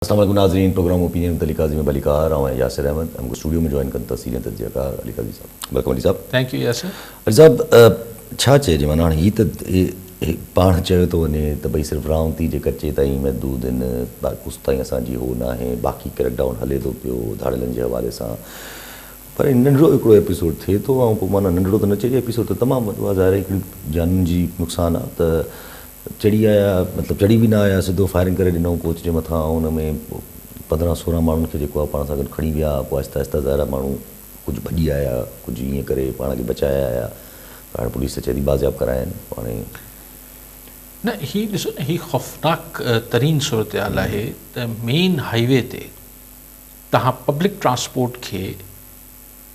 अस्सलाम वालेकुम नाज़रीन, प्रोग्राम ओपिनियन अली काज़ी में अली कार और यासिर अहमद हमको स्टूडियो में ज्वाइन कन तस्वीरें तजज़ियाकार अली काज़ी साहब। वेलकम अली साहब। Thank you Yasir. अली साहब छा चइजे माना हाणे हीअ त पाण चयो थो वञे त भई सिर्फ़ु रावंती जे कचे ताईं महदूद आहिनि, उस ताईं असांजी हो न आहे, बाक़ी क्रैकडाउन हले थो पियो धाड़ियलनि जे हवाले सां, पर नंढिड़ो हिकिड़ो एपिसोड थिए थो ऐं पोइ माना नंढिड़ो त न चइजे, एपिसोड त तमामु वॾो आहे, ज़ाहिर हिकिड़ी जानुनि जी नुक़सानु आहे त चढ़ी आया, मतिलबु चढ़ी बि न आया, सिधो फायरिंग करे ॾिनऊं कोच जे मथां, हुन में 15-16 माण्हुनि खे जेको आहे पाण सां गॾु खणी विया, पोइ आहिस्ता आहिस्ता ज़ाहिर माण्हू कुझु भॼी आया, कुझु ईअं करे पाण खे बचाया आया, हाणे पुलिस चए थी बाज़ियाब कराइनि। हाणे न ही ॾिसो न, ही ख़ौफ़नाक तरीन सूरत हाल आहे त मेन हाईवे ते तव्हां पब्लिक ट्रांसपोर्ट खे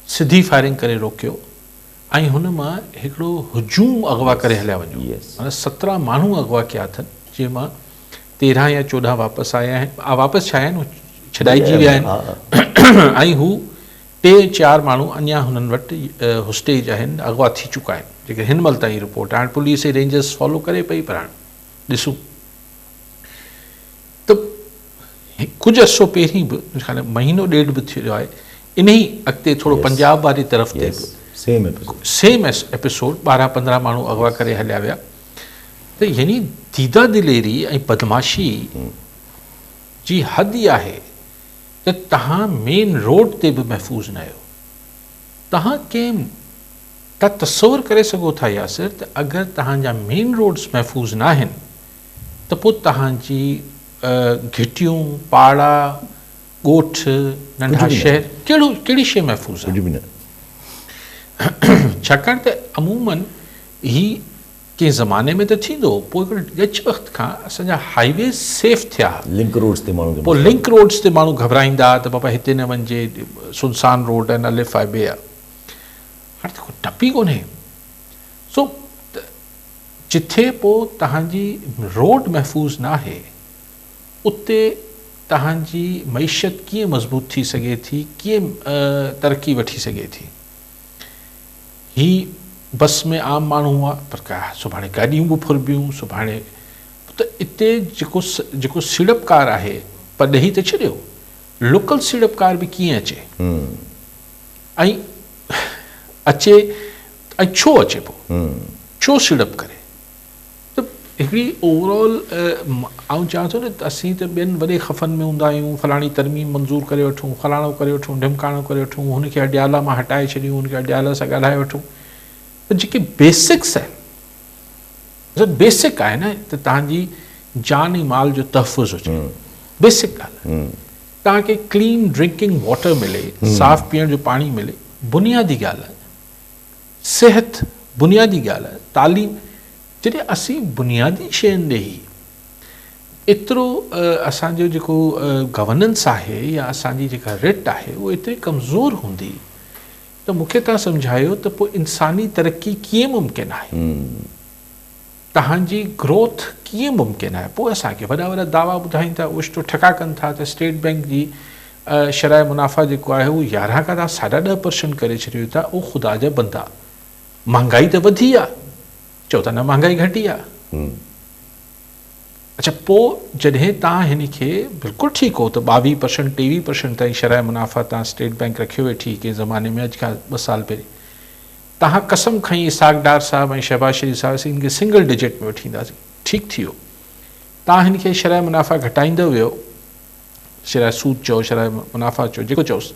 सिधी फायरिंग करे रोकियो ऐं हुन मां हिकिड़ो हुजूम अगवा करे हलिया वञो। माना 17 माण्हू अगवा कया अथनि, जंहिंमां 13 या 14 वापसि आया आहिनि, वापसि छा आहिनि छॾाइजी विया आहिनि ऐं हू 3-4 माण्हू अञा हुननि वटि होस्टेज आहिनि, अगवा थी चुका आहिनि, जेके हिन महिल ताईं रिपोर्ट आहे। हाणे पुलिस रेंजर्स फॉलो करे पई, पर हाणे ॾिसूं त कुझु अरसो पहिरीं बि महीनो ॾेढ बि थियो आहे, इन ई अॻिते थोरो पंजाब वारी तरफ़ ते सेम एपिसोड 12-15 माण्हू अगवा करे हलिया विया। त यानी दीदा दिलेरी ऐं बदमाशी जी हद ई आहे त तव्हां मेन रोड ते बि महफ़ूज़ न आहियो। तव्हां तसवुरु करे सघो था यासिर त अगरि तव्हांजा मेन रोड्स महफ़ूज़ न आहिनि त पोइ तव्हांजी घिटियूं, पाड़ा, ॻोठ, नंढा शहर, कहिड़ी शइ महफ़ूज़ आहे? छाकाणि त अमूमन ही कंहिं ज़माने में त थींदो, पोइ हिकिड़े ॻच वक़्त खां असांजा हाईवे सेफ थिया, लिंक रोड्स ते माण्हू, पोइ लिंक रोड्स ते माण्हू घबराईंदा त बाबा हिते न वञिजे, सुनसान रोड आहे, न लिफ आहे, ॿिए आहे। हाणे त कोई टपी कोन्हे। सो जिथे पोइ तव्हांजी रोड महफ़ूज़ न आहे, उते तव्हांजी मईशत कीअं मज़बूत थी सघे थी, कीअं तरक़ी वठी सघे थी। ही बस में आम माण्हू हुआ, पर सुभाणे गाॾियूं बि फुरबियूं, सुभाणे त इते जेको सीड़पकार आहे, पर ॾेई त छॾियो, लोकल सीड़पकार बि कीअं अचे ऐं अचे ऐं छो अचे, पोइ छो सीड़प करे। त हिकिड़ी ओवरऑल आउं चवां थो न, असीं त ॿियनि वॾे ख़फ़न में हूंदा आहियूं, फलाणी तरमीम मंज़ूर करे वठूं, फलाणो करे वठूं, ढिमकाणो करे वठूं, हुनखे अडियाला मां हटाए छॾियूं, हुनखे अडियाला सां ॻाल्हाए वठूं। त जेके बेसिक्स आहिनि, बेसिक आहे न, त तव्हांजी जान ऐं माल जो तहफ़ुज़ हुजे, बेसिक ॻाल्हि आहे। तव्हांखे क्लीन ड्रिंकिंग वाटर मिले, साफ़ पीअण जो पाणी मिले, बुनियादी ॻाल्हि आहे। सिहत बुनियादी ॻाल्हि आहे। तालीम, जॾहिं असीं बुनियादी शयुनि ॾे ई एतिरो असांजो जेको गवर्नेंस आहे या असांजी जेका रिट आहे उहा एतिरी कमज़ोर हूंदी, त मूंखे तव्हां सम्झायो त पोइ इंसानी तरक़ी कीअं मुमकिन आहे, तव्हांजी ग्रोथ कीअं मुमकिन आहे। पोइ असांखे वॾा वॾा दावा ॿुधाइनि था, ओचितो ठका कनि था त स्टेट बैंक जी शराइ मुनाफ़ा जेको आहे उहो 11 खां 10.5% करे छॾियो था। उहो ख़ुदा जा बंदा, महांगाई त वधी आहे, चओ था न महांगाई घटी आहे। अच्छा, पोइ जॾहिं तव्हां हिन खे बिल्कुलु ठीकु हो त 22% 23% ताईं शराइ मुनाफ़ा तव्हां स्टेट बैंक रखियो वेठी कंहिं ज़माने में, अॼु खां 2 साल पहिरीं तव्हां कसम खईं इसाक़ डार साहब ऐं शहबाज शरीफ़ साहब हिन खे सिंगल डिजिट में वठी ईंदासीं, ठीकु थी वियो। तव्हां हिन खे शराइ मुनाफ़ा घटाईंदो वियो, शराइ सूद चओ, शराइ मुनाफ़ा चओ, जेको चओसि,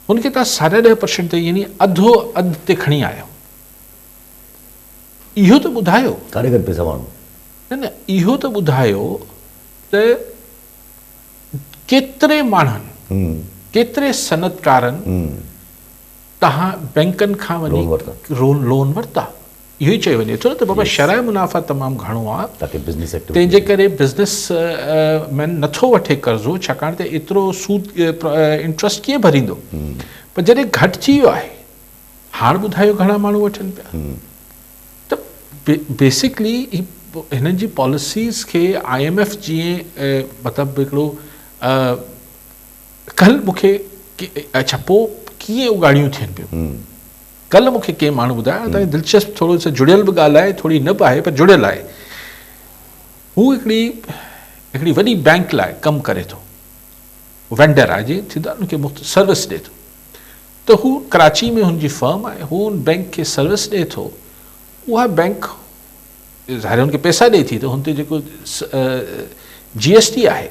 हुनखे तव्हां 10.5% ते यानी अधु ते खणी आयो। इहो त ॿुधायो कारीगर पैसा माण्हू, न इहो त ॿुधायो त केतिरे माण्हुनि, केतिरे सनतकारनि तव्हां बैंकनि खां वञी लोन वरिता। इहो ई चयो वञे थो न त बाबा शराइ मुनाफ़ा तमामु घणो आहे, तंहिंजे करे बिज़नेस मैन नथो वठे कर्ज़ो, छाकाणि त एतिरो सूद इंट्रस्ट कीअं भरींदो। पर जॾहिं घटि थी वियो आहे, हाणे ॿुधायो घणा माण्हू वठनि पिया। त बेसिकली हिननि जी पॉलिसीज़ खे IMF जीअं मतिलबु हिकिड़ो कल्ह मूंखे, अच्छा पोइ कीअं उगाड़ियूं थियनि पियूं। कल्ह मूंखे कंहिं माण्हू ॿुधायो, तव्हांखे दिलचस्प थोरो सो जुड़ियल बि ॻाल्हि आहे, थोरी न बि आहे पर जुड़ियल आहे। हू हिकिड़ी वॾी बैंक लाइ कमु करे थो, वेंडर आहे जीअं थींदो आहे उनखे मुफ़्त सर्विस ॾिए थो, त हू कराची में हुनजी फर्म आहे, हू हुन बैंक खे सर्विस ॾिए थो, उहा बैंक ज़ाहिर हुनखे पैसा ॾिए थी, त हुन ते जेको GST आहे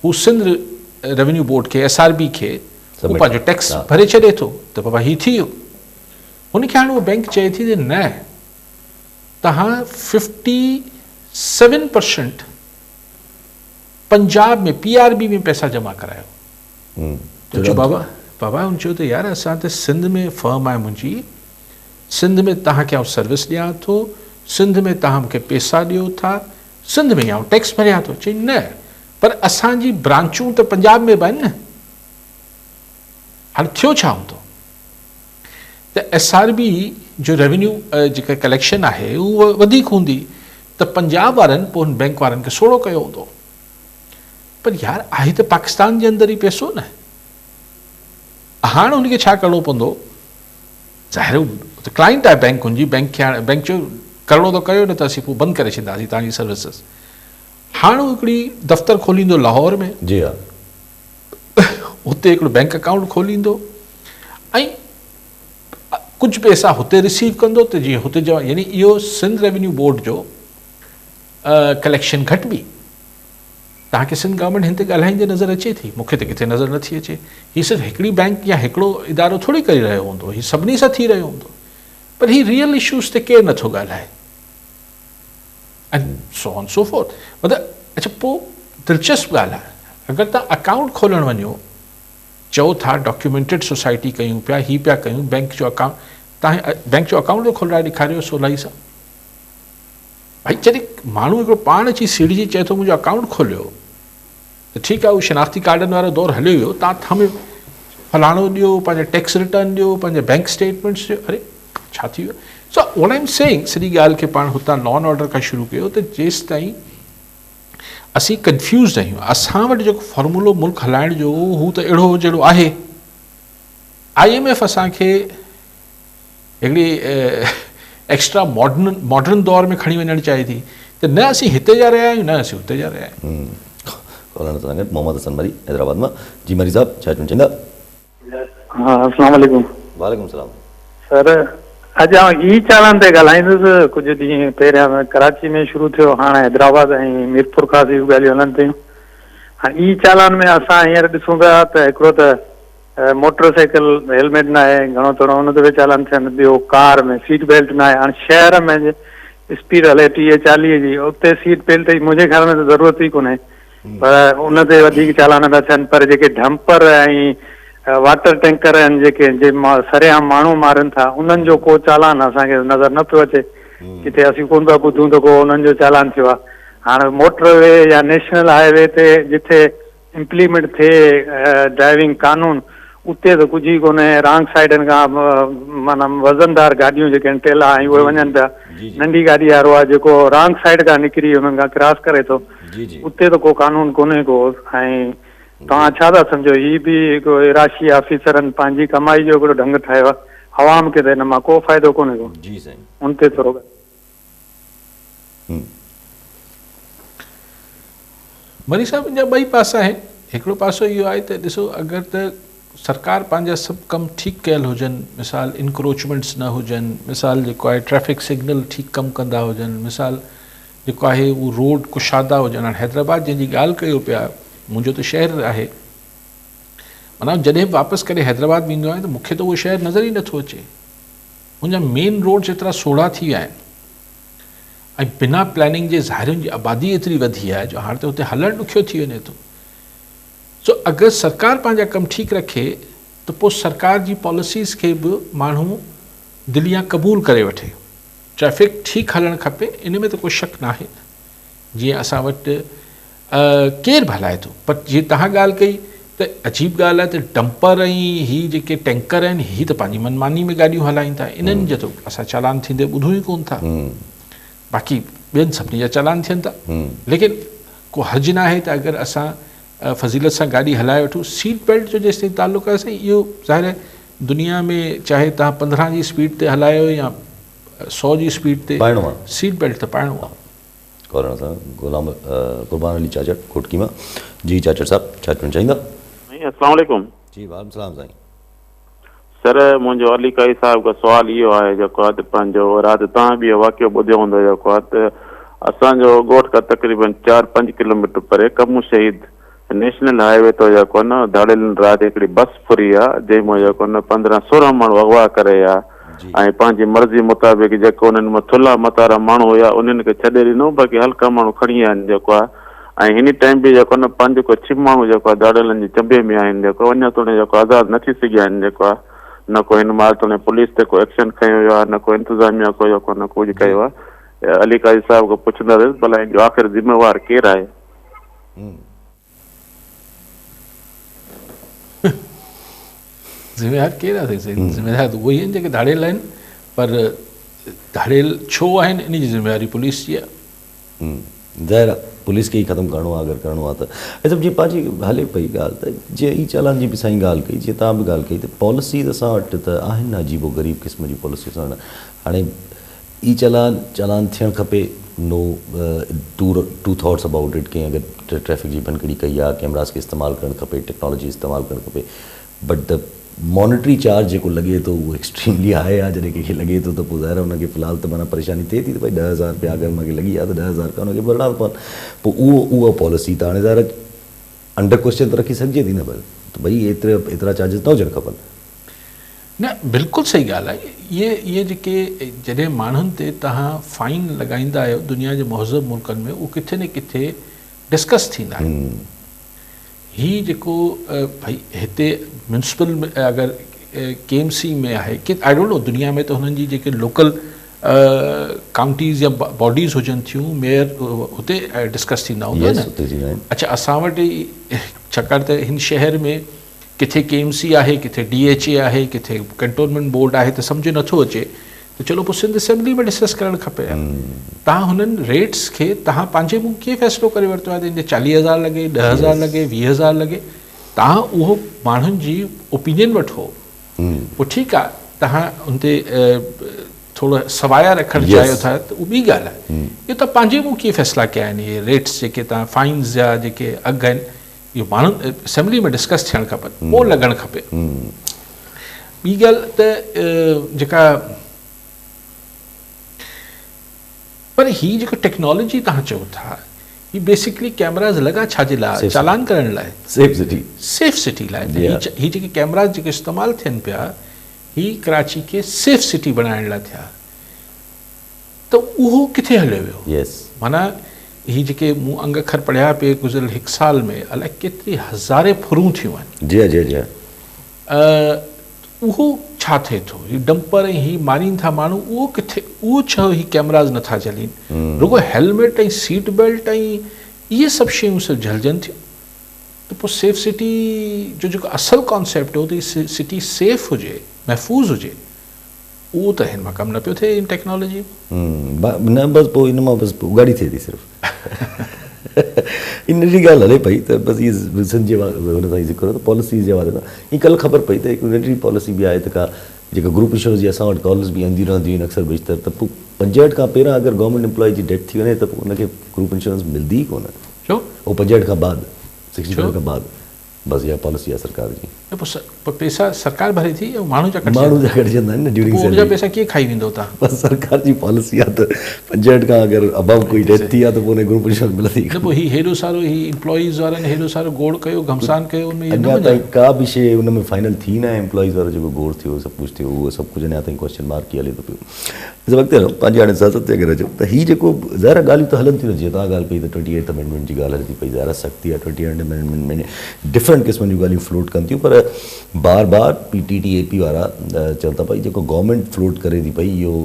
हू सिंध रेवेन्यू बोर्ड खे SRB खे हू पंहिंजो टैक्स भरे छॾे थो, त बाबा हीउ थी वियो। हुनखे हाणे उहा बैंक चए थी त न, तव्हां 57% पंजाब में PRB में पैसा जमा करायो। त चयो बाबा हुन चयो त यार असां त सिंध में फर्म आहे मुंहिंजी, सिंध में तव्हांखे आउं सर्विस ॾियां थो, सिंध में तव्हां मूंखे पैसा ॾियो था, सिंध में आउं टैक्स भरियां थो। चई न, पर असांजी ब्रांचूं त पंजाब में बि आहिनि न, हाणे थियो छा हूंदो त SRB जो रेवेन्यू जेका कलेक्शन आहे उहा वधीक हूंदी, त पंजाब वारनि पोइ हुन बैंक वारनि खे सोड़ो कयो हूंदो। पर यार आहे त पाकिस्तान जे अंदरि ई पैसो न, हाणे हुनखे छा करिणो पवंदो, ज़ाहिर क्लाइंट आहे बैंक हुनजी, बैंक खे हाणे बैंक जो करिणो त कयो, न त असीं पोइ बंदि करे छॾींदासीं तव्हांजी सर्विसिस। हाणे हू हिकिड़ी दफ़्तर खोलींदो लाहौर में, जी हा, हुते हिकिड़ो बैंक अकाउंट खोलींदो ऐं कुझु पैसा हुते रिसीव कंदो, त जीअं हुते जो यानी इहो सिंध रेवेन्यू बोर्ड जो कलेक्शन घटि बि तव्हांखे सिंध गवर्नमेंट हिन ते ॻाल्हाईंदे नज़र अचे थी, मूंखे त किथे नज़र नथी अचे। हीअ सिर्फ़ु हिकिड़ी बैंक या हिकिड़ो इदारो थोरी करे रहियो हूंदो, हीअ सभिनी सां थी रहियो हूंदो, पर हीअ रियल इश्यूज़ ते केरु नथो ॻाल्हाए and so on so fourth. मतिलबु अच्छा, पोइ दिलचस्प ॻाल्हि आहे, अगरि तव्हां अकाउंट खोलणु वञो, चओ था डॉक्यूमेंटेड सोसाइटी कयूं पिया, हीअ पिया कयूं, बैंक जो अकाउंट, तव्हां बैंक जो अकाउंट खोलाए ॾेखारियो सवलाई सां। भाई जॾहिं माण्हू हिकिड़ो पाण अची सीढ़ी चए थो मुंहिंजो अकाउंट खोलियो, त ठीकु आहे, उहो शनाख़्ती कार्डनि वारो दौरु हलियो वियो, तव्हां थमे फलाणो ॾियो, पंहिंजा टैक्स रिटर्न ॾियो, पंहिंजे बैंक स्टेटमेंट्स ॾियो, अरे छा थी वियो। So what I am saying, सॼी ॻाल्हि खे पाण हुतां लॉ एंड ऑर्डर खां शुरू कयो, त जेसि ताईं असीं कंफ्यूज़ आहियूं, असां वटि जेको फॉर्मूलो मुल्क हलाइण जो हू त अहिड़ो जहिड़ो आहे। IMF असांखे हिकिड़ी एक्स्ट्रा मॉडर्न दौर में खणी वञणु चाहे थी, त न असीं हिते जा रहिया आहियूं, न असीं हुते जा रहिया आहियूं। मोहम्मद हसन मरी हैदराबाद में। जी मरी साहब, छा चवणु चाहींदा? हाँ, अस्सलाम वालेकुम। वालेकुम सलाम सर, अॼु आउं ई चालान ते ॻाल्हाईंदुसि। कुझु ॾींहं पहिरियां कराची में शुरू थियो, हाणे हैदराबाद ऐं मीरपुर खां इहे ॻाल्हियूं हलनि पियूं। हाणे ई चालान में असां हींअर ॾिसूं पिया त हिकिड़ो त मोटर साइकिल हेलमेट न आहे, घणो थोरो हुन ते बि चालान थियनि, ॿियो कार में सीट बेल्ट न आहे। हाणे शहर में स्पीड हले 30-40 जी, उते सीट बेल्ट जी मुंहिंजे ख़्याल में त ज़रूरत ई कोन्हे, पर उन ते वधीक चालान था थियनि। पर जेके डंपर ऐं वाटर टैंकर आहिनि जेके सरेआम माण्हू मारनि था, उन्हनि जो को चालान असांखे नज़र न पियो अचे। किथे असीं कोन पिया ॿुधूं त को उन्हनि जो चालान थियो आहे। हाणे मोटरवे या नेशनल हाईवे ते जिथे इम्प्लीमेंट थिए ड्राइविंग कानून, उते त कुझु ई कोन्हे। रॉन्ग साइडनि खां माना वज़नदार गाॾियूं जेके आहिनि टेला ऐं उहे वञनि पिया, नंढी गाॾी वारो आहे जेको रॉन्ग साइड खां निकिरी उन्हनि खां क्रॉस करे थो, उते त को कानून कोन्हे को। ऐं तव्हां छा था सम्झो, हीअ बि हिकिड़ो इराशी ऑफिसरनि पंहिंजी कमाई जो हिकिड़ो ढंग ठाहियो आहे, आवाम खे त हिन मां को फ़ाइदो कोन्हे को। जी साईं, उन ते थोरो मरी साहब जा ॿई पासा आहिनि। हिकिड़ो पासो इहो आहे त ॾिसो, अगरि त सरकार पंहिंजा सभु कमु ठीकु कयल हुजनि, मिसाल इंक्रोचमेंट्स न हुजनि, मिसाल जेको आहे ट्रैफिक सिग्नल ठीकु कमु कंदा हुजनि, मिसाल जेको आहे उहो रोड कुशादा हुजनि। हाणे हैदराबाद जंहिंजी ॻाल्हि कयो पिया, मुंहिंजो त शहर आहे, माना जॾहिं वापसि करे हैदराबाद वेंदो आहियां त मूंखे त उहो शहर नज़र ई नथो अचे। मुंहिंजा मेन रोड्स एतिरा सोढ़ा थी विया आहिनि ऐं बिना प्लैनिंग जे ज़ाहिरुनि जी आबादी एतिरी वधी आहे जो हाणे त हुते हलणु ॾुखियो थी वञे थो। सो अगरि सरकार पंहिंजा कमु ठीकु रखे त पोइ सरकार जी पॉलिसीज़ खे बि माण्हू दिलियां क़बूल करे वठे। ट्रैफिक ठीकु हलणु खपे, इन में त कोई शक न आहे। जीअं असां वटि केरु बि हलाए थो, पर जीअं तव्हां ॻाल्हि कई त अजीब ॻाल्हि आहे त डंपर ऐं हीअ जेके टैंकर आहिनि, हीअ त पंहिंजी मनमानी में गाॾियूं हलाइनि था, इन्हनि जो त असां चालान थींदे ॿुधूं ई कोन था। बाक़ी ॿियनि सभिनी जा चालान थियनि था, लेकिन को हर्ज न आहे त अगरि असां फज़ीलत सां गाॾी हलाए वठूं। सीट बेल्ट जो जेसि ताईं ताल्लुक़ आहे साईं, इहो ज़ाहिर आहे दुनिया में चाहे तव्हां 15 जी स्पीड ते हलायो या 100 जी स्पीड ते, सीट बेल्ट त पाइणो आहे। गुलाम कुर्बान अली चाचड़ खोटकी मां। जी चाचड़ साहब, छा चवणु चाहींदा? अस्सलाम वालेकुम। जी वालेकुम सलाम साईं। सर मुंहिंजो अली काई साहिब खां सुवाल इहो आहे जेको आहे त पंहिंजो राति तव्हां बि इहो वाक़ियो ॿुधियो हूंदो जेको आहे त असांजो ॻोठ खां तक़रीबन 4-5 किलोमीटर परे कमू शहीद नेशनल हाईवे तो जेको आहे न धाड़ेल राति हिकिड़ी बस फुरी आहे जंहिंमें जेको न 15-16 माण्हू अगवा करे विया ऐं पंहिंजी मर्ज़ी मुताबिक़ जेको उन्हनि में थुल्हा मतारा माण्हू हुया उन्हनि खे छॾे ॾिनो बाक़ी हल्का माण्हू खणी विया आहिनि जेको आहे ऐं हिन टाइम बि जेको न 5 को 6 माण्हू जेको आहे धाड़ेलनि जी चंबे में आहिनि जेको अञा ताईं जेको आज़ादु न थी सघिया आहिनि जेको आहे न को हिन महिल ताईं पुलिस ते को एक्शन खयो वियो आहे न को इंतिज़ामिया को जेको न कुझु कयो आहे। अली काजी साहिब खां पुछंदुसि भला हिन जो आख़िर ज़िम्मेवार केरु आहे? ज़िम्मेदार केरु आहे साईं? ज़िम्मेदार त उहे ई आहिनि जेके धाड़ेल आहिनि, पर धाड़ेल छो आहिनि इन जी ज़िम्मेदारी पुलिस जी आहे। ज़ाहिर आहे पुलिस खे ई ख़तमु करिणो आहे अगरि करिणो आहे त ऐं जीअं पंहिंजी हले पई ॻाल्हि त जीअं ई चालान जी बि साईं ॻाल्हि कई जीअं तव्हां बि ॻाल्हि कई त पॉलिसी त असां वटि त आहिनि न अजीबो ग़रीब क़िस्म जी पॉलिसी असां वटि। हाणे ई चालान थियणु खपे नो टू थॉट्स अबाउट इट की अगरि ट्रैफ़िक जी भनकड़ी कई आहे कैमरास खे इस्तेमालु करणु खपे टेक्नोलॉजी इस्तेमालु करणु खपे बट द मॉनिटरी चार्ज जेको लॻे थो उहो एक्सट्रीमली हाई आहे। जॾहिं कंहिंखे लॻे थो त पोइ ज़ाहिर आहे हुनखे फ़िलहाल त माना परेशानी थिए थी त भई 10,000 रुपया अगरि हुनखे लॻी आहे त 10,000 रुपया हुनखे भरणा था पवनि पोइ उहा पॉलिसी त हाणे ज़ाहिर अंडर क्वेश्चन त रखी सघिजे थी न भई त भई एतिरा चार्जिस न हुजणु खपनि। न बिल्कुलु सही ॻाल्हि आहे। इहे जेके जॾहिं माण्हुनि ते तव्हां फाइन लॻाईंदा आहियो दुनिया जे महज़ब मुल्कनि में उहो किथे न किथे डिस्कस थींदा आहिनि। ही जेको भई हिते म्यूनिसिपल में अगरि KMC में आहे कि आई डोंट नो दुनिया में त हुननि जी जेके लोकल काउंटीज़ या बॉडीज़ हुजनि थियूं मेयर हुते डिस्कस थींदा हूंदा न। अच्छा असां वटि छाकाणि त हिन शहर में किथे KMC आहे किथे DHA आहे किथे कंटोनमेंट बोर्ड आहे त सम्झ नथो अचे त चलो पोइ सिंध असेंबली में डिस्कस करणु खपे। तव्हां हुननि रेट्स खे तव्हां पंहिंजे मुंहुं कीअं फ़ैसिलो करे वरितो आहे त 40,000 लॻे 10,000 लॻे 20,000 लॻे तव्हां उहो माण्हुनि जी ओपिनियन वठो पोइ ठीकु आहे तव्हां उन ते थोरो सवाया रखणु चाहियो था त उहा ॿी ॻाल्हि आहे। इहो त पंहिंजे मुंहुं कीअं फ़ैसिला कया आहिनि इहे रेट्स जेके तव्हां फाइन्स जा जेके अघ आहिनि इहो माण्हुनि असेंबली में डिस्कस थियणु खपनि पोइ लॻणु खपे। ॿी ॻाल्हि त जेका पर हीअ जेको टेक्नोलॉजी तव्हां चओ था ही बेसिकली कैमराज़ लॻा छाजे लाइ चालान करण लाइ सेफ सिटी लाइ ही जेके कैमराज़ जेके इस्तेमालु थियनि पिया ही कराची खे सेफ सिटी बणाइण लाइ थिया त उहो किथे हलियो वियो। माना ही जेके मूं अंग अखर पढ़िया पिए गुज़िरियल 1 साल में अलाए केतिरी हज़ारे फुरूं थियूं आहिनि उहो छा थिए थो ही डंपर ऐं ही मारीनि था माण्हू उहो किथे उहो छो ही कैमराज़ नथा जलीनि रुगो हेलमेट ऐं सीट बेल्ट ऐं इहे सभु शयूं सभु जलजनि थियूं त पोइ सेफ सिटी जो जेको असुलु कॉन्सेप्ट हो त सिटी सेफ हुजे महफ़ूज़ हुजे उहो त हिन मां कमु न पियो थिए इन टेक्नोलॉजी न बसि पोइ इन मां बसि उगाड़ी थिए थी सिर्फ़ु इन जी ॻाल्हि हले पई त बसि इहे सिंध जे हुन सां ज़िक्र त पॉलिसीज़ जे वारे सां हीअ कल्ह ख़बर पई त हिकु नंढड़ी पॉलिसी बि आहे त का जेका ग्रुप इंश्योरेंस जी असां वटि कॉल्स बि ईंदियूं रहंदियूं आहिनि अक्सर बेशितर त पोइ 65 खां पहिरां अगरि गवर्नमेंट एम्प्लॉय जी डेथ थी वञे त पोइ उनखे ग्रुप इंश्योरेंस मिलंदी ई कोन छो उहो 65 खां बाद 65 खां बाद बसि इहा पॉलिसी आहे सरकार जी। पोइ पैसा सरकार भरे थी माण्हू जा कटिजंदा आहिनि न ड्यूरिंग सैलरी पैसा कीअं खाई वेंदो तव्हां बसि सरकार जी पॉलिसी आहे त 65 खां अगरि अबाव कोई डेथ थी आहे त पोइ ग्रुप इंश्योरेंस मिलंदी न पोइ हेॾो सारो ही एम्प्लॉइज़ वारनि हेॾो सारो गोड़ कयो घमसान कयो अञा ताईं का बि शइ उन में फाइनल थी न आहे एम्प्लॉइज़ वारो जेको गोड़ थियो सभु कुझु थियो उहो सभु कुझु अञा ताईं क्वेश्चन मार्क ई हले थो पियो। वक़्तु पंहिंजे हाणे सियासत ते अगरि अचो त हीअ जेको ज़ाहिर ॻाल्हियूं त हलनि थियूं न जीअं तव्हां ॻाल्हि कई त 28th अमेंडमेंट जी ॻाल्हि हले थी पई ज़ाहिर सख़्ती आहे 28th अमेंडमेंट में डिफरेंट क़िस्म जूं ॻाल्हियूं फ्लोट कनि थियूं पर बार बार PTTAP वारा चवनि था पई जेको गवर्नमेंट फ्लोट करे थी पई इहो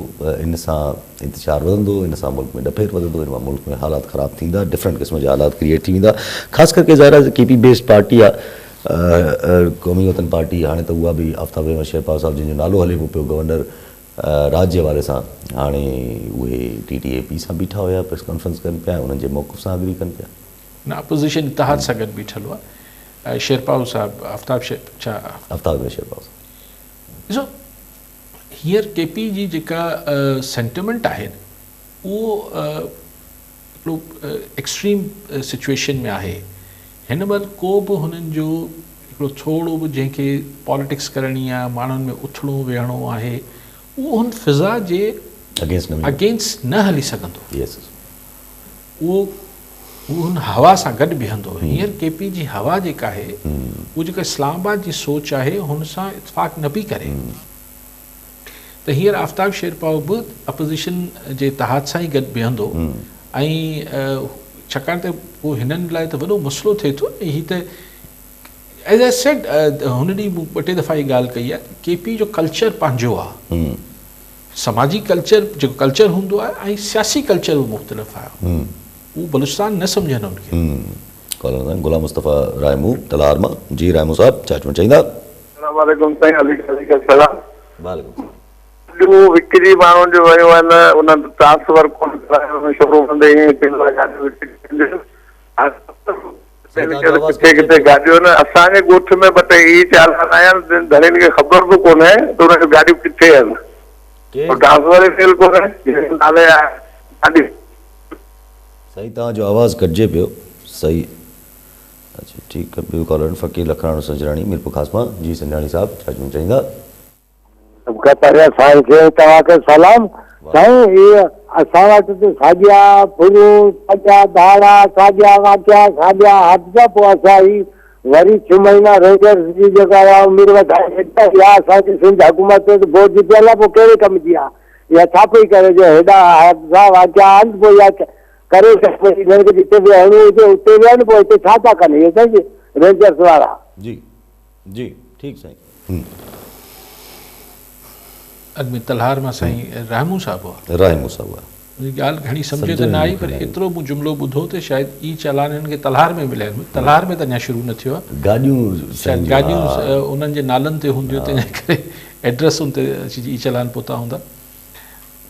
इन सां इंतज़ारु वधंदो इन सां मुल्क में ॾफेर वधंदो इन मां मुल्क में हालात ख़राब थींदा डिफरेंट क़िस्म जा हालात क्रिएट थी वेंदा ख़ासि करके ज़ाहिर आहे KP बेस्ड पार्टी आहे क़ौमी वतन पार्टी हाणे त उहा बि आफ्ताब अहमद शेरपाव साहिब जंहिंजो नालो हले पियो गवर्नर राज्य वारे सां हाणे उहे TTAP सां बीठा हुया प्रेस कॉन्फ्रेंस कनि पिया उन्हनि जे मौक़िफ़ सां एग्री कनि पिया न अपोज़िशन इतिहाद सां गॾु बीठल हुआ शेरपाव साहब आफ्ताब शेरपाव ॾिसो हींअर KP जी जेका सेंटिमेंट आहे उहो हिकिड़ो एक्सट्रीम सिचुएशन में आहे हिन महिल को बि हुननि जो हिकिड़ो थोरो बि जंहिंखे पॉलिटिक्स करणी आहे, माण्हुनि में उथणो वेहणो आहे, उहो हुन फिज़ा जे अगेंस्ट न हली सघंदो। उहो हुन हवा सां गॾु बीहंदो। हींअर केपी जी हवा जेका आहे उहो जेका इस्लामाबाद जी सोच आहे हुन सां इतफ़ाक़ न पई करे। त हींअर आफ्ताब शेरपा बि अपोज़िशन जे इतिहाद सां ई गॾु बीहंदो ऐं छाकाणि त पोइ हिननि लाइ त वॾो मसइलो थिए थो। हीअ त एज़ ए सेड हुन ॾींहुं मूं ॿ टे दफ़ा इहा ॻाल्हि कई आहे, केपी जो कल्चर पंहिंजो आहे, समाजी कल्चर जेको कल्चर हूंदो आहे ऐं सियासी कल्चर बि मुख़्तलिफ़ आहे। उहो बलूचिस्तान न सम्झनि उनखे। गुलाम मुस्तफ़ा रायमू तलार मां। जी रायमू साहब छा चवणु चाहींदा? विकिरी माण्हुनि जो वियो आहे न, उन्हनि ट्रांसफर कोन करायो शुरू कंदे किथे किथे गाॾियूं न। असांजे ॻोठ में ॿ टे ई चालान आया आहिनि, धणियुनि खे ख़बर बि कोन्हे त उनजूं गाॾियूं किथे आहिनि, ट्रांसफर ई फेल कोन्हे नाले गाॾी। सही, तव्हांजो आवाज़ु कटिजे पियो। सही, अच्छा ठीकु आहे। ॿियो कॉलर फ़कीर लखराणो संजराणी मीरपुर ख़ास मां। जी संजराणी साहब छा चवणु चाहींदा? साईं खे तव्हांखे सलाम। साईं इहे असां वटि त साॼा फुलूं, साॼा धाड़ा, साॼा वाकिया, साॼा हादसा, पोइ असां ही वरी 6 महीना रेंजर्स जी जेका आहे उमीर वधाए छॾी आहे। असांजी सिंध हुकूमत बोझ जितियल आहे, पोइ कहिड़े कम जी आहे इहा? छा पई करे जो हेॾा हादसा वाकिया आहिनि, पोइ इहा करे हिननि खे जिते विहणो हुजे उते विहनि, पोइ हिते छा था कनि इहे साईं रेंजर्स वारा? जी जी ठीकु साईं। अॻु में तलहार मां साईं रायमू साहिबु हुआ। रायमू साहिबु हुआ। मुंहिंजी ॻाल्हि घणी सम्झ त न आई, पर एतिरो मूं जुमिलो ॿुधो त शायदि ई चालान हिननि खे तलहार में मिलिया आहिनि। तलहार में त अञा शुरू न थियो आहे। गाॾियूं शायदि गाॾियूं उन्हनि जे नालनि ते हूंदियूं, तंहिंजे करे एड्रेस उन ते ई चालान पहुता हूंदा।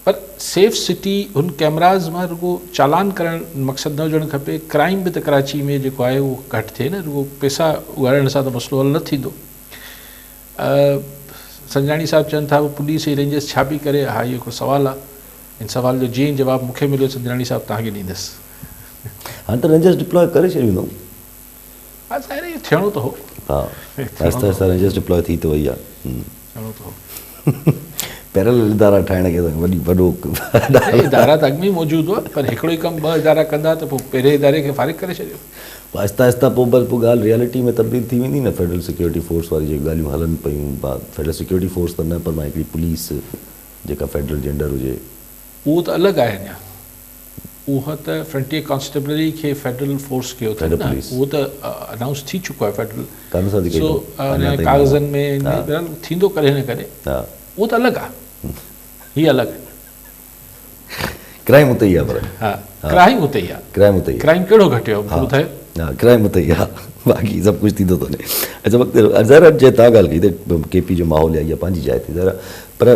पर सेफ सिटी हुन कैमराज़ मां रुगो चालान करणु मक़सदु न हुजणु खपे। क्राइम बि त कराची में जेको आहे उहो घटि थिए न, रुगो पैसा उगाड़ण सां त मसइलो हल न थींदो। संजाणी साहब चवनि था पुलिस ऐं रेंजर्स छा पई करे। हा, इहो हिकिड़ो सुवालु आहे। इन सवाल जो जीअं जवाबु मूंखे मिलियो संजाणी साहब तव्हांखे ॾींदुसि। हाणे त रेंजर्स डिप्लॉय करे छॾींदो। हा ज़ाहिर इहो थियणो त हो। हा, आहिस्ता आहिस्ता रेंजर्स डिप्लॉय थी त वई आहे। थियणो त हो। पैरल इदारा ठाहिण खे त वॾो इदारा त अॻु में ई मौजूदु हुआ, पर हिकिड़ो ई कमु 2 इदारा कंदा त पोइ पहिरें इदारे खे फारिग करे छॾियो। आहिस्ता आहिस्ता पोइ बस पोइ ॻाल्हि रियलिटी में तब्दील थी वेंदी न। फेडरल सिक्योरिटी फोर्स वारी जेके ॻाल्हियूं हलनि पियूं, फेडरल सिक्योरिटी फोर्स त न, पर मां हिकिड़ी पुलिस जेका फेडरल जे अंडर हुजे उहो त अलॻि आहे। अञा उहा त फ्रंटियर कॉन्स्टेबलरी खे फेडरल फोर्स कयो अथनि न, उहो त अनाउंस थी चुको आहे फेडरल कागज़नि में थींदो करे न करे। उहो त अलॻि आहे, हीअ अलॻि आहे। क्राइम उते ई आहे। पर हा, क्राइम उते ई आहे। क्राइम उते ई। क्राइम कहिड़ो घटियो ॿुधायो? हा, क्राइम उते ई आहे, बाक़ी सभु कुझु थींदो थो वञे। अच्छा वक़्तु ज़रा जे तव्हां ॻाल्हि कई त केपी जो माहौल आहे, इहा पंहिंजी जाइ ते ज़रा, पर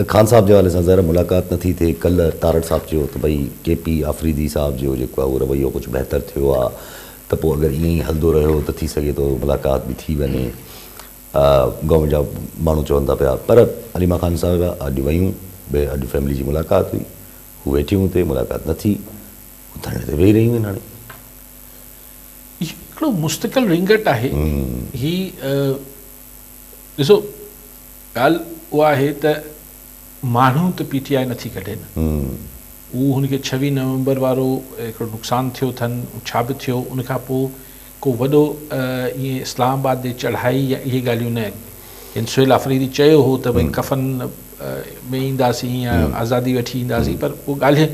ख़ान साहब जे हवाले सां ज़रा मुलाक़ात नथी थिए। कल्ह तारड़ साहब चयो त भई केपी आफ़रीदी साहब जो जेको आहे उहो रवैयो कुझु बहितर थियो आहे, त पोइ अगरि ईअं ई हलंदो रहियो त थी सघे थो मुलाक़ात बि थी वञे। गवर्नमेंट जा माण्हू चवनि था पिया, पर अलीमा ख़ान साहिबा अॼु वयूं, अॼु फैमिली जी मुलाक़ात हुई, हू वेठियूं हुते, मुलाक़ात न थी, धरणे ते वेही रहियूं आहिनि। हाणे हिकिड़ो मुस्तक़िल रिंगट आहे ही। ॾिसो ॻाल्हि उहा आहे त माण्हू त PTI नथी कढे न। उहो हुनखे 26 नवंबर वारो हिकिड़ो नुक़सानु थियो अथनि, छा बि थियो, उनखां पोइ को वॾो ईअं इस्लामाबाद जे चढ़ाई या इहे ॻाल्हियूं न आहिनि। सुहेल आफ़रीदी चयो हो त भई कफ़न में ईंदासीं या आज़ादी वठी ईंदासीं, पर उहो ॻाल्हि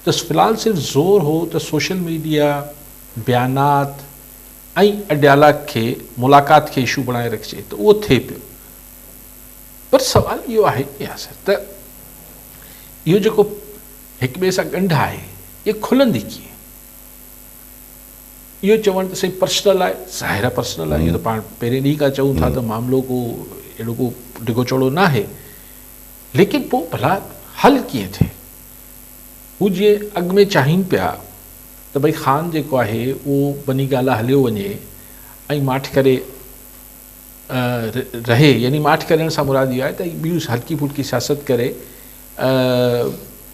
त फ़िलहालु सिर्फ़ु ज़ोर हो त सोशल मीडिया बयानात ऐं अडियाला खे मुलाक़ात खे इशू बणाए रखिजे, त उहो थिए पियो। पर सवाल इहो आहे त इहो जेको हिक ॿिए सां ॻंढ आहे इहा खुलंदी कीअं? इहो चवणु त सही पर्सनल आहे, ज़ाहिर आहे पर्सनल आहे। इहो त पाण पहिरें ॾींहं खां चऊं था त मामिलो को अहिड़ो को डिघो चौड़ो न आहे, लेकिन पोइ भला हल कीअं थिए? हू जीअं अॻु में चाहिनि पिया त भई ख़ान जेको आहे उहो बनी ॻाल्हि हलियो वञे ऐं माठि करे रहे, यानी माठि करण सां मुराद इहो आहे त ॿियूं हल्की फुल्की सियासत करे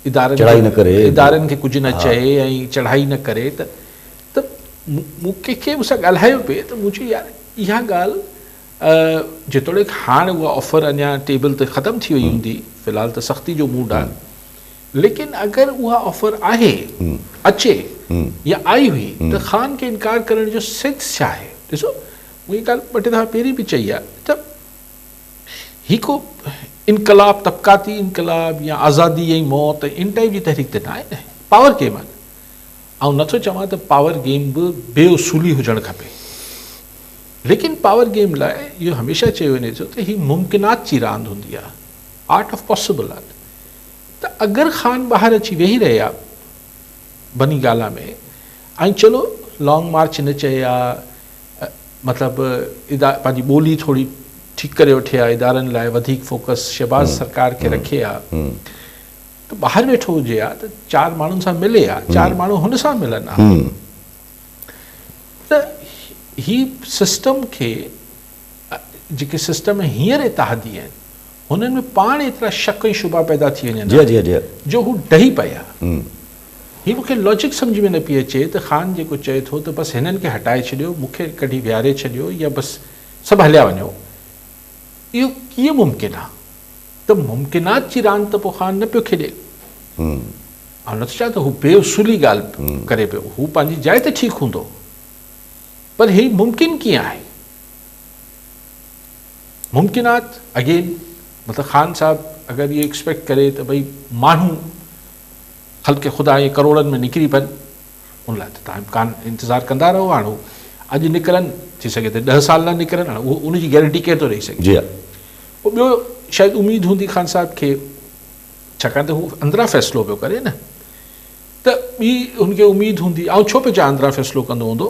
इदारनि खे कुझु न चए ऐं चढ़ाई न करे। त मूं कंहिंखे मूंसां ॻाल्हायो पिए त मूं चयो यार इहा ॻाल्हि जेतोणीकि हाणे उहा ऑफर अञा टेबल ते ख़तमु थी वई हूंदी, फ़िलहाल त सख़्ती जो मूड आहे, लेकिन अगरि उहा ऑफर आहे अचे या आई हुई त ख़ान खे इनकार करण जो सेंस छा आहे? ॾिसो मुंहिंजी ॻाल्हि 2 टे दफ़ा पहिरीं बि चई आहे त ही को इनकलाब, तबक़ाती इनकलाब या आज़ादी ऐं मौत इन टाइप जी तहरीक त न आहे न, पावर गेम आहे। ऐं नथो चवां त पावर गेम बि बेउसूली हुजणु खपे, लेकिन पावर गेम लाइ इहो हमेशह चयो वञे थो त ही मुमकिनात जी रांदि हूंदी आहे, आर्ट ऑफ पॉसिबल आहे। त अगरि ख़ान ॿाहिरि अची वेही रहिया बनी गाला में ऐं चलो लॉन्ग मार्च न चया, मतिलबु पंहिंजी ॿोली थोरी ठीकु करे वठी आहे, इदारनि लाइ वधीक फोकस शहबाज़ सरकार खे रखे आहे, त ॿाहिरि वेठो हुजे हा त 4 माण्हुनि सां मिले हा, 4 माण्हू हुन सां मिलनि हा, त ही सिस्टम खे जेके सिस्टम हींअर इतिहादी आहिनि हुननि में पाण एतिरा शक ऐं शुबा पैदा थी वञनि जो हू डही पिया। ही मूंखे लॉजिक सम्झ में न पई अचे त ख़ान जेको चए थो त बसि हिननि खे हटाए छॾियो, मूंखे कढी विहारे छॾियो या बसि सभु हलिया वञो, इहो कीअं मुमकिन आहे? त मुमकिनात जी रांदि त पोइ ख़ान न पियो खेॾे, ऐं नथो चवां त हू बेउसूली ॻाल्हि करे पियो, हू पंहिंजी जाइ ते ठीकु हूंदो, पर ही मुमकिन कीअं आहे? मुमकिनात अगेन मतिलबु ख़ान साहब अगरि इहो एक्सपेक्ट करे त भई माण्हू हल्के ख़ुदा जे करोड़नि में निकिरी पवनि, उन लाइ त तव्हां इम्कान इंतज़ारु कंदा रहो। हाणे अॼु निकिरनि, थी सघे त 10 साल न निकिरनि, हाणे उहो उनजी गारंटी केरु थो ॾेई सघे? पोइ ॿियो शायदि उमेदु हूंदी ख़ान साहब खे, छाकाणि त हू अंदरां फ़ैसिलो पियो करे न, त ॿी हुनखे उमेदु हूंदी, ऐं छो पियो चाहे अंदरां फ़ैसिलो कंदो हूंदो,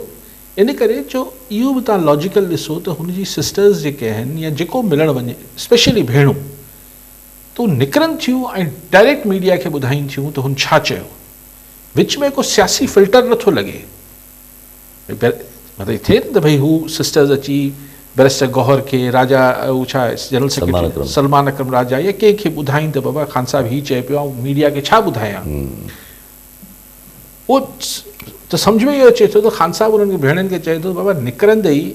इन करे जो इहो बि तव्हां लॉजिकल ॾिसो त हुनजी सिस्टर्स जेके आहिनि या जेको मिलणु वञे, स्पेशली भेणूं, त हू निकिरनि थियूं ऐं डायरेक्ट मीडिया खे ॿुधाइनि थियूं त हुन छा चयो, विच में को सियासी फिल्टर नथो लॻे। मतिलबु थिए न त भई हू सिस्टर्स अची बैरिस्टर गौहर खे, राजा हू छा जनरल सेक्रेटरी सलमान अकरम राजा या कंहिंखे ॿुधाईं त बाबा ख़ान साहब हीअ चए पियो, ऐं मीडिया खे छा ॿुधायां? उहो त सम्झ में इहो अचे थो त ख़ान साहब उन्हनि खे भेणनि खे चए थो बाबा निकिरंदे ई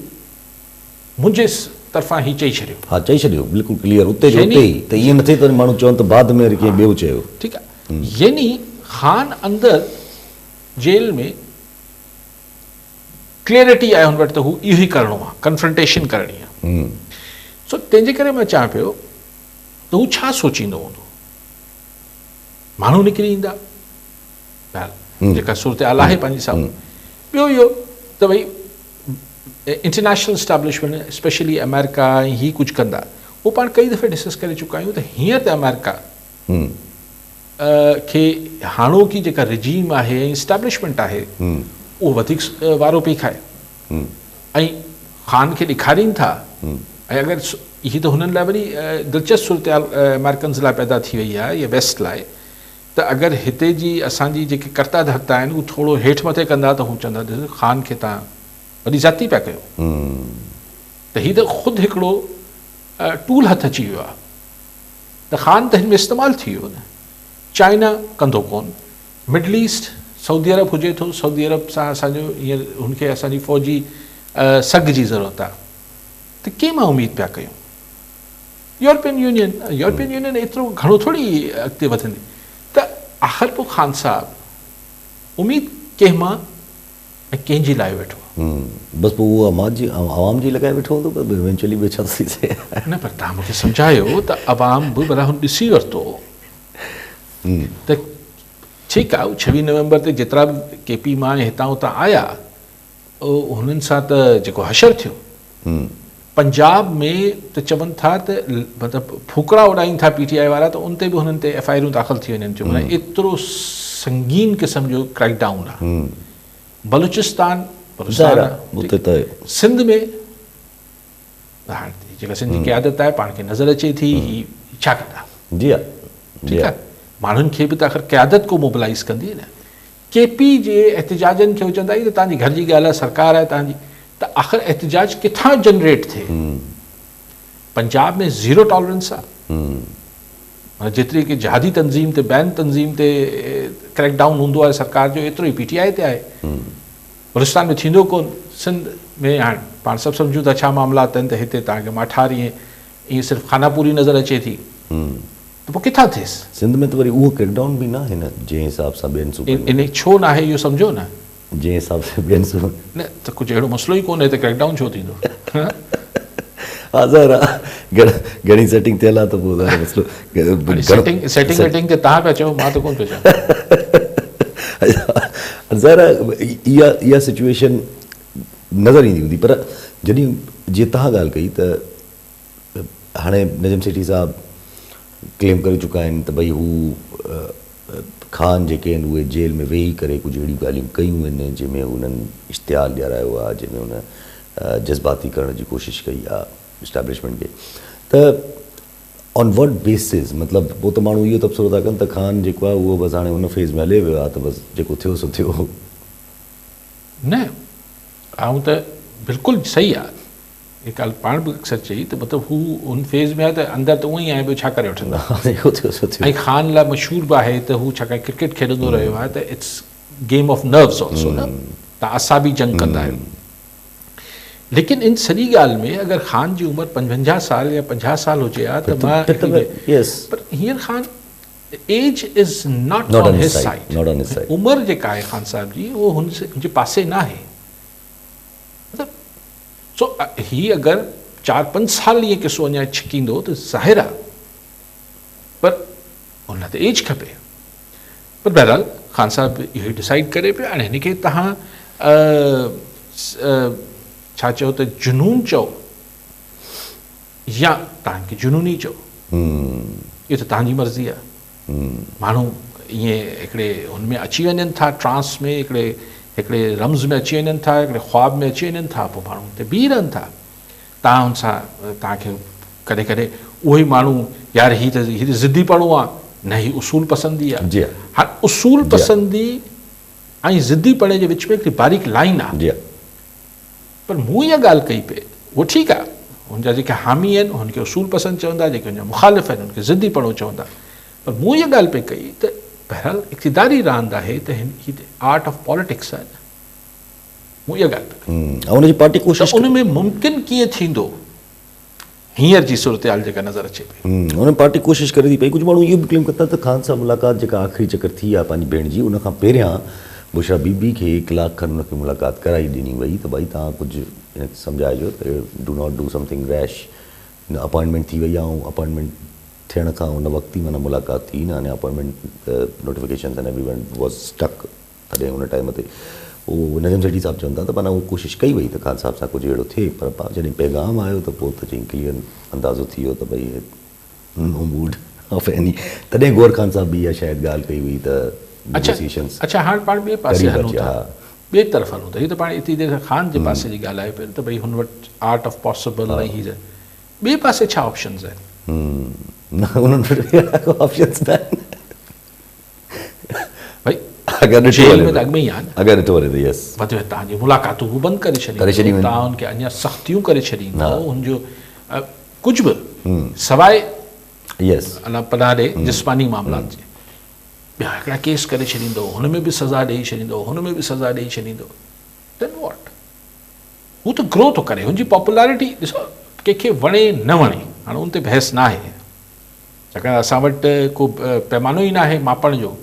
मुंहिंजे तरफ़ां ही चई छॾियो, हा चई छॾियो, बिल्कुलु क्लियर उते जो उते ई, त ईअं न थिए त माण्हू चवनि त बाद में कंहिं ॿियो चयो। ठीकु आहे, यानी ख़ान अंदरि जेल में क्लियरिटी आहे हुन वटि त हू इहो ई करिणो आहे, कन्फ्रंटेशन करणी आहे। सो तंहिंजे करे मां चवां पियो त हू छा सोचींदो हूंदो? माण्हू निकिरी ईंदा, जेका सूरत हाल आहे पंहिंजे साम्हूं। ॿियो इहो त भई इंटरनेशनल इस्टेब्लिशमेंट स्पेशली अमेरिका ऐं ही कुझु कंदा, उहो पाण कई दफ़े डिस्कस करे चुका आहियूं त हीअं त अमेरिका खे हाणोकी जेका रिजीम आहे ऐं इस्टेब्लिशमेंट आहे उहो वधीक वारो पई खाए, ऐं ख़ान खे ॾेखारीनि था। ऐं अगरि हीअ त हुननि लाइ वरी दिलचस्प सूरत अमेरिकन्स लाइ पैदा थी वई आहे या वेस्ट लाइ, त अगरि हिते जी असांजी जेके कर्ता धर्ता आहिनि उहे थोरो हेठि मथे कंदा त हू चवंदा ॾिसो ख़ान खे तव्हां वरी ज़ाती पिया कयो, त हीअ त ख़ुदि हिकिड़ो टूल हथ अची वियो आहे, त ख़ान त हिन में इस्तेमालु थी वियो न। चाइना कंदो कोन, मिडल ईस्ट सऊदी अरब हुजे थो, सऊदी अरब सां असांजो हींअर हुनखे असांजी फ़ौजी सघ जी ज़रूरत आहे, त कंहिं मां उमेदु पिया कयूं? यूरोपियन यूनियन एतिरो घणो थोरी अॻिते वधंदी, त आख़िर पोइ ख़ान साहब उमेदु कंहिं मां ऐं कंहिंजी लाइ वेठो बसि पोइ उहो आवाम जी लॻाए वेठो हूंदो, पर इवेंचुअली बि छा थी सघे न। पर तव्हां मूंखे सम्झायो त अवाम बि भला हुन ॾिसी वरितो त ठीकु आहे, 26 नवंबर ते जेतिरा बि केपी मां हितां हुतां आया हुननि सां त जेको हशर थियो, पंजाब में त चवनि था त मतिलबु फूकड़ा उॾाइनि था PTI वारा, त उन ते बि हुननि ते FIR दाख़िल थी वञनि थियूं। माना एतिरो संगीन क़िस्म जो क्रैकडाउन आहे। बलूचिस्तान सिंध में जेका सिंध जी क़यादत आहे पाण खे नज़र अचे थी ही छा कंदा। जी हा, ठीकु आहे, माण्हुनि खे बि त आख़िर क़यादत को मोबिलाइज़ कंदी न। KP जे एहतिजाजनि खे चवंदा त तव्हांजी घर जी ॻाल्हि आहे, सरकार आहे तव्हांजी, त आख़िर एहतिजाज किथां जनरेट थिए? पंजाब में ज़ीरो टॉलरेंस आहे, जेतिरी की जहादी तंज़ीम ते बैन तंज़ीम ते क्रैकडाउन हूंदो आहे सरकार जो, एतिरो ई PTI ते आहे। बलूचिस्तान में थींदो कोन, सिंध में हाणे पाण सभु सम्झूं था छा मामलात आहिनि त हिते तव्हांखे माठार ईअं सिर्फ़ु खानापूरी नज़र अचे थी त पोइ किथां थिएसि। सिंध में त वरी उहो क्रैकडाउन बि न आहे न जंहिं हिसाब सां ॿियनि सूबनि में इन छो न आहे इहो सम्झो न, जंहिं हिसाब सां ॿियनि सूबनि न त कुझु अहिड़ो मसइलो ई कोन्हे त क्रैकडाउन छो थींदो। हा ज़ाहिर आहे घणी सेटिंग थियल आहे त पोइ ज़ाहिर मसइलो सेटिंग वेटिंग ते तव्हां पिया चओ, मां त कोन पियो चवां। ज़ाहिर आहे इहा सिचुएशन नज़र ईंदी हूंदी, पर जॾहिं जीअं तव्हां ॻाल्हि कई त हाणे नजम सेठी साहिबु क्लेम करे चुका आहिनि त भई हू ख़ान जेके आहिनि उहे जेल में वेही करे कुझु अहिड़ियूं ॻाल्हियूं कयूं आहिनि जंहिंमें हुननि इश्तिहाल ॾियारायो आहे, जंहिंमें हुन जज़्बाती करण जी कोशिशि कई आहे इस्टेब्लिशमेंट खे। त ऑन वट बेसिस मतिलबु पोइ त माण्हू इहो तबसरो था कनि त ख़ान जेको आहे उहो बसि हाणे हुन फेज़ में हले वियो आहे त बसि जेको थियो सो थियो। न ऐं त बिल्कुलु सही आहे, ये ॻाल्हि पाण बि अक्सर चई त मतिलबु हू हुन फेज़ में आहे त अंदरि त उअं ई आहे, ॿियो छा करे वठंदा। ऐं ख़ान लाइ मशहूरु बि आहे त हू छाकाणि क्रिकेट खेॾंदो रहियो आहे त it's game of nerves also न, तव्हां असाबी जंग कंदा आहियो। लेकिन इन सॼी ॻाल्हि में अगरि ख़ान जी उमिरि 55 साल या 50 साल हुजे हा त मां पर हींअर Khan age is not on his side, उमिरि जेका आहे ख़ान साहिब जी उहो हुनजे पासे न आहे। मतिलबु सो ही अगरि 4-5 साल इहे किसो अञा छिकींदो त ज़ाहिर आहे, पर हुन ते एज खपे। पर बहरहाल ख़ान साहिबु इहो डिसाइड करे पियो। हाणे हिनखे तव्हां छा चओ त जुनून चओ या तव्हांखे जुनूनी चओ, इहो त तव्हांजी मर्ज़ी आहे। माण्हू ईअं हिकिड़े हुन में अची वञनि था, ट्रांस में हिकिड़े रम्ज़ में अची वञनि था, हिकिड़े ख्वाब में अची वञनि था, पोइ माण्हू हुते बीह रहनि था। तव्हां हुन सां तव्हांखे कॾहिं कॾहिं उहो ई माण्हू यार हीअ त ज़िदी पढ़ो आहे, न ही उसूल पसंदी आहे। हाणे उसूल पसंदी ऐं ज़िदी पढ़े जे विच में हिकिड़ी बारीक लाइन आहे। पर मूं इहा ॻाल्हि कई पे उहो ठीकु आहे, हुनजा जेके हामी आहिनि हुनखे उसूल पसंदि चवंदा, जेके हुनजा मुखालिफ़ आहिनि हुनखे ज़िदी पढ़ो चवंदा। पर मूं इहा ॻाल्हि पे कई त बहरहाल इक़्तिदारी रांदि आहे त ही आर्ट ऑफ पॉलिटिक्स आहे। मूं इहा ॻाल्हि पे कई उन में मुमकिन कीअं थींदो हींअर जी सूरत हाल जेका नज़र अचे पई, हुन पार्टी कोशिशि करे थी पई। कुझु माण्हू इहो बि क्लेम कंदा त ख़ान सां मुलाक़ात जेका आख़िरी चकर थी आहे पंहिंजी भेण जी, उनखां पहिरियां बुशरा बीबी खे 1 कलाक खनि हुनखे मुलाक़ात कराई ॾिनी वई त भई तव्हां कुझु हिनखे सम्झाइजो त do not do something rash. हिन अपॉइंटमेंट थी वई आहे ऐं अपॉइंटमेंट थियण खां उन वक़्तु ई माना मुलाक़ात थी न, हाणे अपॉइंटमेंट नोटिफिकेशन एंड एवरीवन वाज़ स्टक तॾहिं हुन टाइम ते। उहो नजम सेठी साहिबु चवनि था त माना उहो कोशिशि कई वई त ख़ान साहिब सां कुझु अहिड़ो थिए, पर जॾहिं पैगाम आयो त पोइ त चई क्लियर अंदाज़ो थी वियो त भई नो मूड ऑफ एनी। तॾहिं गौर ख़ान साहिब बि इहा शायदि ॻाल्हि कई हुई त अच्छा हाणे पाण ॿिए पासे हलूं था, ॿिए तरफ़ हलूं था। हीअ त पाण एतिरी देरि ख़ान जे पासे जी ॻाल्हि आहे पियो त भई हुन वटि आर्ट ऑफ पॉसिबल ऐं हीअ ॿिए पासे छा ऑप्शन्स आहिनि? ऑप्शन्स न आहिनि भई, अगरि जेल में त अॻु में ई आहे न, अगरि ॾिठो वञे त यस तव्हांजी मुलाक़ातूं हू बंदि करे छॾींदो, तव्हां हुनखे अञा सख़्तियूं करे छॾींदो, हुनजो कुझु बि सवाइ अलाह पनाह ॾे जिस्मानी मामलात जे ॿिया हिकिड़ा केस करे छॾींदो, हुन में बि सज़ा ॾेई छॾींदो, हुन में बि सज़ा ॾेई छॾींदो। देन वॉट? हू त ग्रो थो करे, हुनजी पॉपुलैरिटी ॾिसो कंहिंखे वणे न वणे, हाणे हुन ते बहस न आहे, छाकाणि असां वटि को पैमानो ई न आहे मापण जो।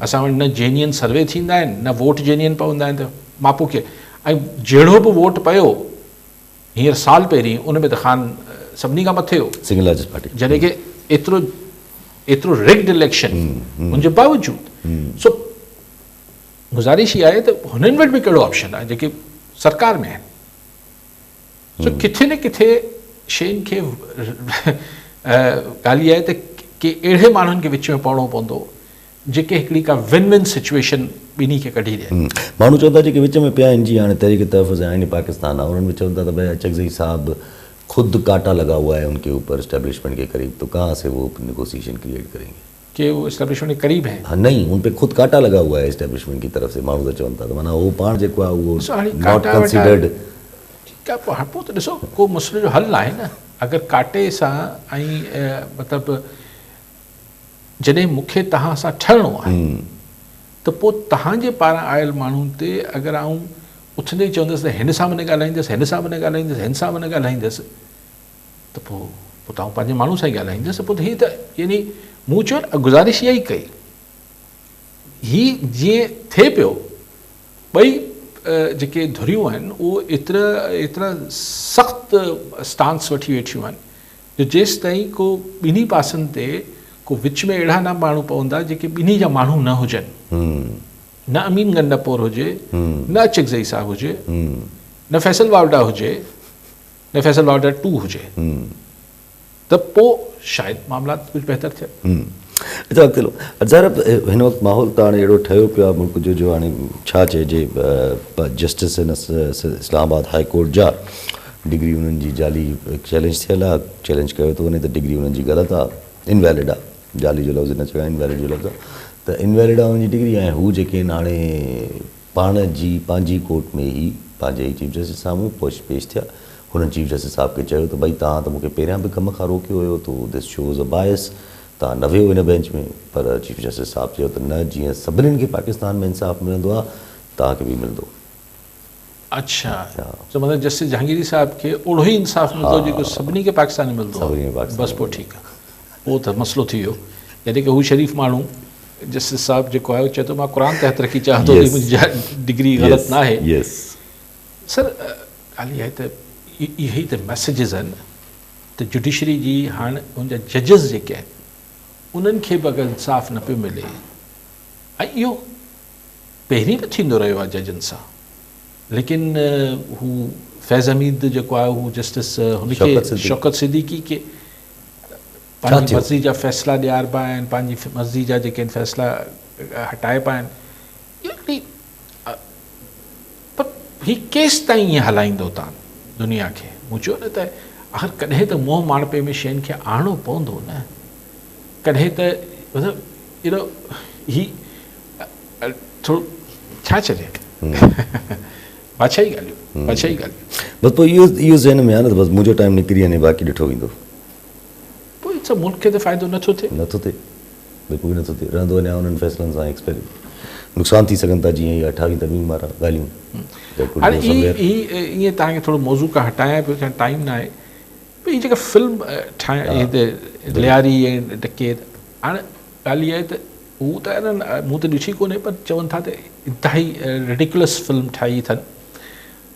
असां वटि न जेन्युइन सर्वे थींदा आहिनि, न वोट जेन्युइन पवंदा आहिनि त मापो खे। ऐं जहिड़ो बि वोट पियो हींअर साल पहिरीं उन में त ख़ान सभिनी खां मथे हो, सिंगल लार्जेस्ट पार्टी, जॾहिं की एतिरो रिग्ड इलेक्शन हुनजे बावजूदि। सो गुज़ारिश ई आहे त हुननि वटि बि कहिड़ो ऑप्शन आहे जेके सरकार में आहिनि। सो किथे न किथे शयुनि खे ॻाल्हि आहे त के अहिड़े माण्हुनि खे विच में पवणो पवंदो जेके हिकिड़ी का विन विन सिचुएशन ॿिन्ही खे कढी ॾियनि। माण्हू चवंदा जेके विच में पिया आहिनि, जीअं हाणे तहरीक तहफ़्फ़ुज़ आइन पाकिस्तान आहे, उन्हनि में चवनि था त भई अचकज़ई साहब खुद काटा लगा हुआ है उनके ऊपर एस्टेब्लिशमेंट के करीब, तो कहाँ से वो नेगोशिएशन क्रिएट करेंगे कि वो एस्टेब्लिशमेंट के करीब है? हाँ नहीं, उन पे खुद काटा लगा हुआ है एस्टेब्लिशमेंट की तरफ से। माण्हू त चवनि था त माना उहो पाण जेको आहे उहो नॉट कंसिडर्ड। ठीकु आहे, पोइ पोइ त ॾिसो को मसइले जो हल आहे न। अगरि काटे सां ऐं मतिलबु जॾहिं मूंखे तव्हां सां ठहिणो आहे त पोइ तव्हांजे पारां आयल माण्हुनि ते अगरि आऊं उथंदे ई चवंदुसि त हिन सां बि न ॻाल्हाईंदुसि, हिन सां बि न ॻाल्हाईंदुसि, हिन सां बि न ॻाल्हाईंदुसि, त पोइ तव्हां पंहिंजे माण्हू सां ई ॻाल्हाईंदुसि। पोइ हीअ त यानी मूं चयो गुज़ारिश इहा ई कई, हीअ जीअं थिए पियो ॿई जेके धुरियूं आहिनि उहो एतिरा सख़्तु स्टांस वठी वेठियूं आहिनि जो जेसि ताईं को ॿिन्ही पासनि ते को विच में अहिड़ा न माण्हू पवंदा जेके ॿिन्ही जा माण्हू न हुजनि, न अमीन गंडापोर हुजे, न अचकज़ई साहब हुजे, न फैसल वावड़ा हुजे, न फैसल वावड़ा 2 हुजे, त पोइ शायदि मामला कुझु बहितर थिया। अच्छा अख़िलो अज़हर हिन वक़्तु माहौल त हाणे अहिड़ो ठहियो पियो आहे मुल्क जो हाणे छा चइजे, justice in Islamabad high court जा डिग्री उन्हनि जी जाली चैलेंज थियल आहे, चैलेंज कयो थो वञे त डिग्री उन्हनि जी ग़लति आहे, इनवैलिड आहे, जाली जो लफ़्ज़ न चयो आहे, इनवैलिड जो लफ़्ज़ आहे, त इनवैलिड आहे उन्हनि जी डिग्री। ऐं हू जेके आहिनि हाणे पंहिंजी कोर्ट में ई पंहिंजे ई चीफ जस्टिस साम्हूं पेश थिया, हुननि चीफ जस्टिस साहिब खे चयो त भई तव्हां त मूंखे पहिरियां बि कम खां रोकियो हुयो, तो दिस शोज़ अ बायस, तव्हां न वियो हिन बेंच में। पर चीफ जस्टिस साहिबु चयो त न, जीअं सभिनीनि खे पाकिस्तान में इंसाफ़ मिलंदो आहे तव्हांखे बि मिलंदो। अच्छा, तो मतिलबु जस्टिस जहांगीरी साहब खे ओड़ो ई इंसाफ़ मिलंदो जेको सभिनी खे पाकिस्तान में मिलंदो आहे, बसि पोइ ठीकु आहे, उहो त मसइलो थी वियो। यानी की हू शरीफ़ माण्हू जस्टिस साहब जेको आहे चए थो मां क़ुर तहत रखी चाहियां थो कि मुंहिंजी डिग्री ग़लति न आहे। सर ॻाल्हि इहा आहे त इहे ई त मैसेजिस आहिनि त जुडिशरी जी हाणे उनजा जजिस जेके आहिनि उन्हनि खे बि अगरि इंसाफ़ न पियो मिले, ऐं इहो पहिरीं बि थींदो रहियो आहे जजनि सां, लेकिन हू फैज़ हमीद जेको आहे हू जस्टिस हुनखे शौकत सिद्दीकी खे पंहिंजी मर्ज़ी जा फ़ैसिला ॾियारबा आहिनि, पंहिंजी मर्ज़ी जा जेके आहिनि फ़ैसिला हटाइबा आहिनि, पर हीउ केसि ताईं ईअं हलाईंदो तव्हां दुनिया खे? मूं चयो न त आख़िर कॾहिं त मोह माणपे में शयुनि खे आणणो पवंदो न, कॾहिं त मतिलबु अहिड़ो हीउ थोरो छा चइजे बादशाही ॻाल्हियूं बसि पोइ इहो ज़हन में आहे न त बसि मुंहिंजो टाइम निकिरी वञे बाक़ी ॾिठो वेंदो, पोइ सभु मुल्क खे त फ़ाइदो नथो थिए बिल्कुलु बि नथो थिए, रहंदो वञे उन्हनि फ़ैसिलनि सां नुक़सान थी सघनि था, जीअं इहे 28 तरमीम वारा ॻाल्हियूं। हाणे ईअं तव्हांखे थोरो मौज़ू खां हटायां पियो, छा टाइम न आहे, हीअ जेका फिल्म ठाहिण लियारी ऐं डकैत, हाणे ॻाल्हि इहा आहे त हू त मूं त ॾिठी कोन्हे, पर चवनि था त इंतिहाई रेडिकुलस फिल्म ठाही अथनि,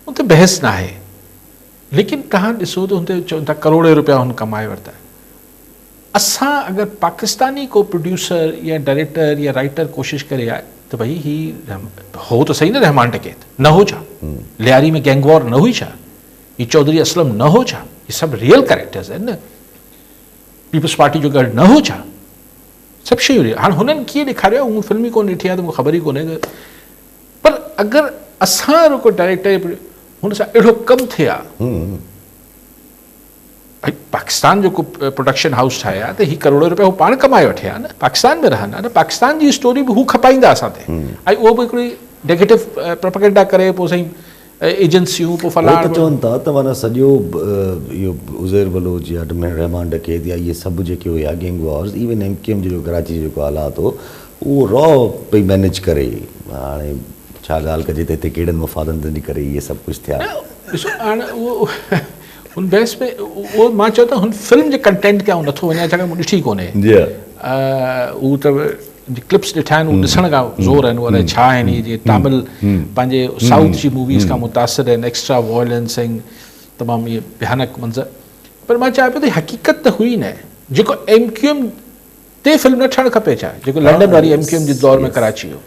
उन ते बहस न आहे, लेकिन तव्हां ॾिसो त हुन ते चवनि था करोड़े रुपया हुन कमाए वरिता। असां अगरि पाकिस्तानी को प्रोड्यूसर या डायरेक्टर या राइटर कोशिशि करे आहे त भई हीअ हो त सही न रहमान डकैत न हो छा, लियारी में गैंगवॉर न हुई छा, हीअ चौधरी असलम न हो छा, ये सभु रियल कैरेक्टर्स आहिनि न, पीपल्स पार्टी जो गढ़ न हो छा, सभु शयूं रियल। हाणे हुननि कीअं ॾेखारियो आहे, हू फिल्म ई कोन ॾिठी आहे त मूंखे ख़बर ई कोन्हे, पर अगरि असां को डायरेक्टर हुन सां अहिड़ो कमु थिए आहे, भाई पाकिस्तान जो को प्रोडक्शन हाउस ठाहिया त हीअ करोड़ो रुपया हू पाण कमाए वठे हा न, पाकिस्तान में रहनि हा न, पाकिस्तान जी स्टोरी बि हू खपाईंदा असां ते, ऐं उहो बि हिकिड़ी नेगेटिव प्रोपेगेंडा करे पोइ साईं एजेंसियूं पोइ फलाण चवनि था त माना सॼो इहो उज़ैर बलोच या रहमान डकैत या इहे सभु जेके हुया गैंग वॉर्स, इवन MQM जो कराची जो जेको हालात हो उहो रॉ पई मैनेज करे, हाणे छा ॻाल्हि कजे त हिते कहिड़नि मफ़ादनि जे करे इहे सभु कुझु थिया। ॾिसो हाणे उहो हुन बहस में उहो मां चयो त हुन फिल्म जे कंटेंट ते आउं नथो वञा, छाकाणि मूं ॾिठी कोन्हे, उहो त क्लिप्स ॾिठा आहिनि, उहे ॾिसण खां ज़ोर आहिनि, उहे छा आहिनि, जीअं तामिल पंहिंजे साउथ जी मूवीज़ खां मुतासिर आहिनि, एक्स्ट्रा वॉयलेंस ऐं तमामु इहे भयानक मंज़र, पर मां चाहियां पियो त हक़ीक़त त हुई न, जेको MQM ते फिल्म न ठहणु खपे छा, जेको लंडन वारी MQM जे दौर में कराची हो,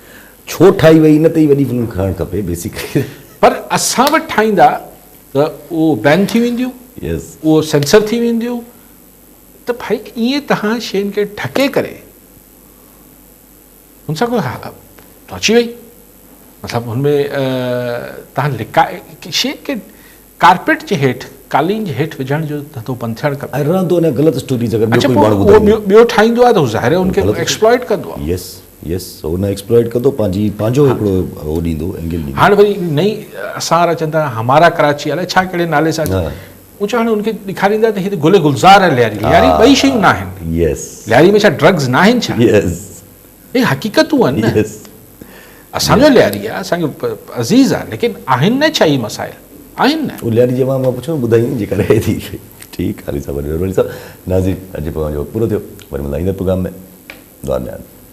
छो ठाही वई न त ई वॾी फिल्म खणणु खपे बेसिकली, पर असां वटि ठाहींदा त उहो बैन थी वेंदियूं, उहो सेंसर थी वेंदियूं, त भाई ईअं तव्हां शयुनि खे ढके करे हुन सां कोई अची वई, मतिलबु हुनमें तव्हां लिकाए शइ खे कारपेट जे हेठि कालीन जे हेठि विझण जो धंधो बंदि थियणु खपे। रहंदो न ग़लति स्टोरीज़ अगरि ॿियो ठाहींदो आहे त हू ज़ाहिर हुनखे एक्सप्लॉइट कंदो आहे, यस हुन एक्सप्लॉइट कंदो, पंहिंजो हिकिड़ो उहो ॾींदो एंगल ॾींदो। हाणे वरी नई असां वारा चवनि था हमारा कराची अलाए छा कहिड़े नाले सां, मूं चयो हाणे हुनखे ॾेखारींदा त हीअ गुल गुलज़ार आहे लियारी ॿई शयूं न आहिनि, लियारी में छा ड्रग्स न आहिनि छा, हे हक़ीक़तूं आहिनि न, असांजो लियारी आहे, असांखे अज़ीज़ आहे, लेकिन आहिनि न छा ई मसाइल आहिनि न। उहो लियारी जवाब मां पुछो ॿुधाई जे करे थी। ठीकु आहे साहब, वरी साहब नाज़रीन अॼु पंहिंजो पूरो थियो, वरी मिलाईंदे प्रोग्राम में दुआ में।